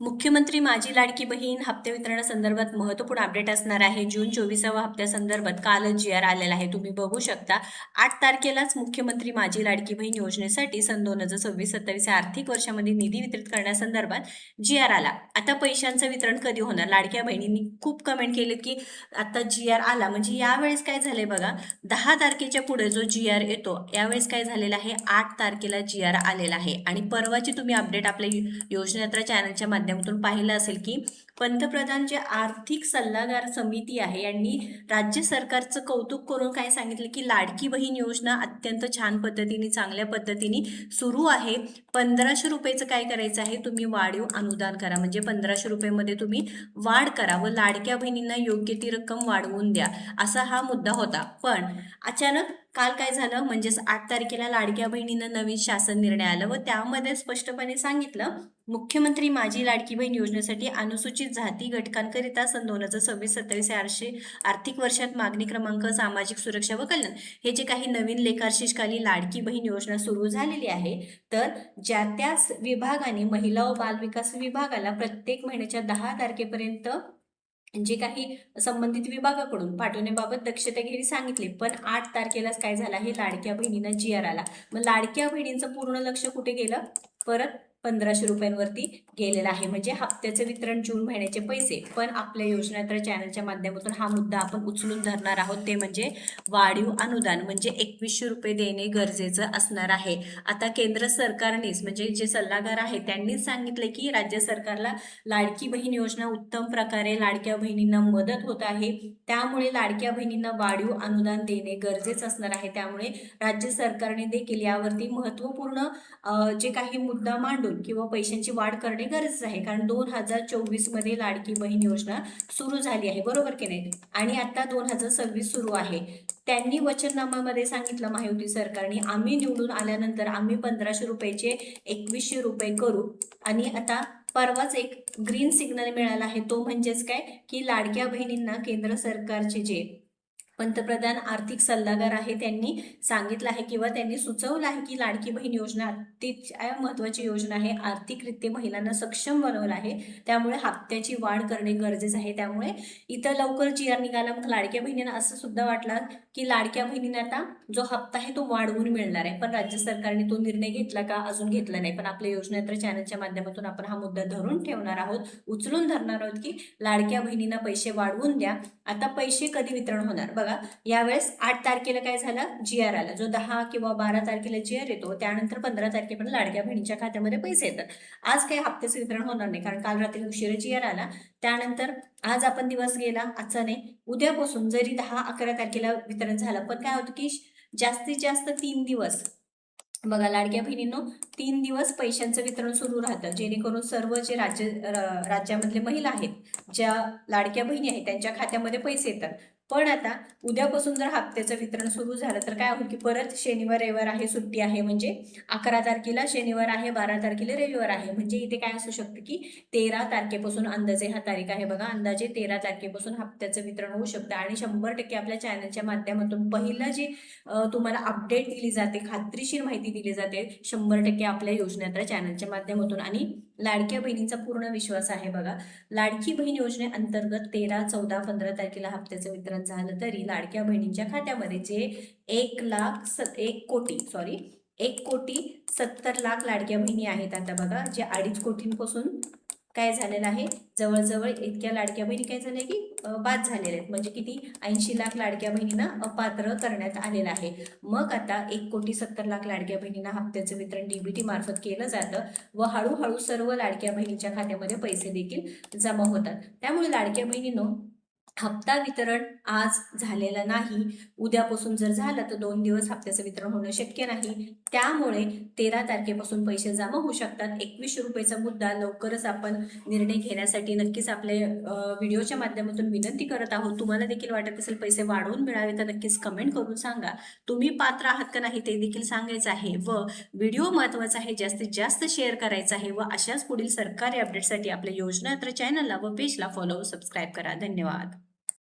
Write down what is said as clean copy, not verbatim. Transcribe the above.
मुख्यमंत्री माझी लाडकी बहीण हप्ते वितरणासंदर्भात महत्त्वपूर्ण अपडेट असणार आहे. जून 24व्या हप्त्यासंदर्भात कालच जी आर आलेला आहे. तुम्ही बघू शकता 8 तारखेलाच मुख्यमंत्री माझी लाडकी बहीण योजनेसाठी सन 2026-27 या आर्थिक वर्षामध्ये निधी वितरित करण्यासंदर्भात जी आर आला. आता पैशांचं वितरण कधी होणार? लाडक्या बहिणींनी खूप कमेंट केले की आता जी आर आला म्हणजे यावेळेस काय झालंय बघा, 10 तारखेच्या पुढे जो जी आर येतो यावेळेस काय झालेलं आहे, 8 तारखेला जी आर आलेला आहे. आणि परवाची तुम्ही अपडेट आपल्या योजनेत्र चॅनलच्या माध्यमातून पाहिलं असेल की पंतप्रधान जे आर्थिक सल्लागार समिती आहे यांनी राज्य सरकारचं कौतुक करून काय सांगितलं की लाडकी बहीण योजना अत्यंत छान पद्धतीने चांगल्या पद्धतीने सुरू आहे. 1500 रुपयाचं काय करायचं आहे, तुम्ही वाढीव अनुदान करा म्हणजे 1500 रुपयामध्ये तुम्ही वाढ करा व लाडक्या बहिणींना योग्य ती रक्कम वाढवून द्या, असा हा मुद्दा होता. पण अचानक काल काय झालं, म्हणजेच 8 तारखेला लाडक्या बहिणींना नवीन शासन निर्णय आलं व त्यामध्ये स्पष्टपणे सांगितलं मुख्यमंत्री माझी लाडकी बहीण योजनेसाठी अनुसूचित जाती घटकांकरिता सन 2026-27 या आर्थिक वर्षात मागणी क्रमांक सामाजिक सुरक्षा व कल्याण हे जे काही नवीन लेखाशीर्षकाली लाडकी बहीण योजना सुरू झालेली आहे, तर ज्या त्या विभागाने महिला व बालविकास विभागाला प्रत्येक महिन्याच्या 10 तारखेपर्यंत जे काही संबंधित विभागाकडून पाठवण्याबाबत दक्षता घ्यायला सांगितली. पण 8 तारखेलाच काय झालं आहे, लाडक्या बहिणींना जी आर आला. मग लाडक्या बहिणींचं पूर्ण लक्ष कुठे गेलं, परत 1500 रुपयांवरती गेलेला आहे. म्हणजे हप्त्याचं वितरण जून महिन्याचे पैसे. पण आपल्या योजनेत्र चॅनलच्या माध्यमातून हा मुद्दा आपण उचलून धरणार आहोत, ते म्हणजे वाढीव अनुदान म्हणजे 2100 रुपये देणे गरजेचं असणार आहे. आता केंद्र सरकारनेच म्हणजे जे सल्लागार आहेत त्यांनीच सांगितले की राज्य सरकारला लाडकी बहीण योजना उत्तम प्रकारे लाडक्या बहिणींना मदत होत आहे, त्यामुळे लाडक्या बहिणींना वाढीव अनुदान देणे गरजेचं असणार आहे. त्यामुळे राज्य सरकारने देखील यावरती महत्त्वपूर्ण जे काही मुद्दा मांडून किंवा पैशांची वाढ करणे गरजेचं आहे. कारण 2024 मध्ये लाडकी बहीण योजना सुरू झाली आहे, बरोबर की नाही, आणि आता 2026 सुरू आहे. त्यांनी वचननाम्यामध्ये सांगितलं महायुती सरकारने, आम्ही निवडून आल्यानंतर आम्ही 1500 रुपयाचे 2100 रुपये करू. आणि आता परवाच एक ग्रीन सिग्नल मिळाला आहे, तो म्हणजेच काय की लाडक्या बहिणींना केंद्र सरकारचे जे पंतप्रधान आर्थिक सल्लागार आहे त्यांनी सांगितलं आहे किंवा त्यांनी सुचवलं आहे की लाडकी बहीण योजना अतिशय महत्त्वाची योजना आहे, आर्थिकरित्या महिलांना सक्षम बनवलं आहे, त्यामुळे हप्त्याची वाढ करणे गरजेचं आहे. त्यामुळे इथं लवकर जी आर निघाला. मग लाडक्या बहिणींना असं सुद्धा वाटलं की लाडक्या बहिणींना आता जो हप्ता आहे तो वाढवून मिळणार आहे, पण राज्य सरकारने तो निर्णय घेतला का, अजून घेतला नाही. पण आपल्या योजनेत्र चॅनलच्या माध्यमातून आपण हा मुद्दा धरून ठेवणार आहोत, उचलून धरणार आहोत की लाडक्या बहिणींना पैसे वाढवून द्या. आता पैसे कधी वितरण होणार बघा, यावेळेस 8 तारखेला काय झालं, जी आर आला, जो 10 किंवा 12 तारखेला जी आर येतो त्यानंतर 15 तारखेपर्यंत लाडक्या बहिणीच्या खात्यामध्ये पैसे येतात. आज काही हप्त्याचं वितरण होणार नाही, कारण काल रात्री उशिरा जी आर आला. त्यानंतर आज आपण दिवस गेला, आजचा नाही, उद्यापासून जरी 10-11 तारखेला वितरण झालं, पण काय होतं की जास्तीत जास्त 3 दिवस बघा लाडक्या बहिणींनो, 3 दिवस पैशांचं वितरण सुरू राहतं, जेणेकरून सर्व जे राज्यामधले महिला आहेत, ज्या लाडक्या बहिणी आहेत त्यांच्या खात्यामध्ये पैसे येतात. पण आता उद्यापासून जर हप्त्याचं वितरण सुरू झालं तर काय होईल की परत शनिवार रविवार आहे, सुट्टी आहे. म्हणजे 11 तारखेला शनिवार आहे, 12 तारखेला रविवार आहे. म्हणजे इथे काय असू शकतं की 13 तारखेपासून अंदाजे हा तारीख आहे बघा, अंदाजे 13 तारखेपासून हप्त्याचं वितरण होऊ शकतं. आणि 100% आपल्या चॅनलच्या माध्यमातून पहिलं जे तुम्हाला अपडेट दिली जाते, खात्रीशीर माहिती दिली जाते 100% आपल्या योजनेत्र चॅनलच्या माध्यमातून. आणि लाडक्या बहिणींचा पूर्ण विश्वास आहे बघा, लाडकी बहीण योजनेअंतर्गत 13, 14, 15 तारखेला हप्त्याचं वितरण झालं तरी लाडक्या बहिणींच्या खात्यामध्ये जे 1,70,00,000 लाडक्या बहिणी आहेत, आता बघा जे 2.5 कोटींपासून काय झालेलं आहे, जवळजवळ इतक्या लाडक्या बहिणी काय झाल्या की बाद झालेल्या आहेत. म्हणजे किती, 80 लाख लाडक्या बहिणींना अपात्र करण्यात आलेलं आहे. मग आता 1,70,00,000 लाडक्या बहिणींना हप्त्याचं वितरण डीबीटी मार्फत केलं जातं व हळूहळू सर्व लाडक्या बहिणीच्या खात्यामध्ये पैसे देखील जमा होतात. त्यामुळे लाडक्या बहिणींनो, हप्ता वितरण आज झालेलं नाही, उद्यापासून जर झालं तर 2 दिवस हप्त्याचं वितरण होणं शक्य नाही. त्यामुळे 13 तारखेपासून पैसे जमा होऊ शकतात. 2100 रुपयाचा मुद्दा लवकरच आपण निर्णय घेण्यासाठी नक्कीच आपल्या व्हिडिओच्या माध्यमातून विनंती करत आहोत. तुम्हाला देखील वाटत असेल पैसे वाढवून मिळावे तर नक्कीच कमेंट करून सांगा. तुम्ही पात्र आहात का नाही ते देखील सांगायचं आहे. व व्हिडिओ महत्त्वाचा आहे, जास्तीत जास्त शेअर करायचा आहे. व अशाच पुढील सरकारी अपडेटसाठी आपल्या योजनेत्र चॅनलला व पेजला फॉलो व सबस्क्राईब करा. धन्यवाद.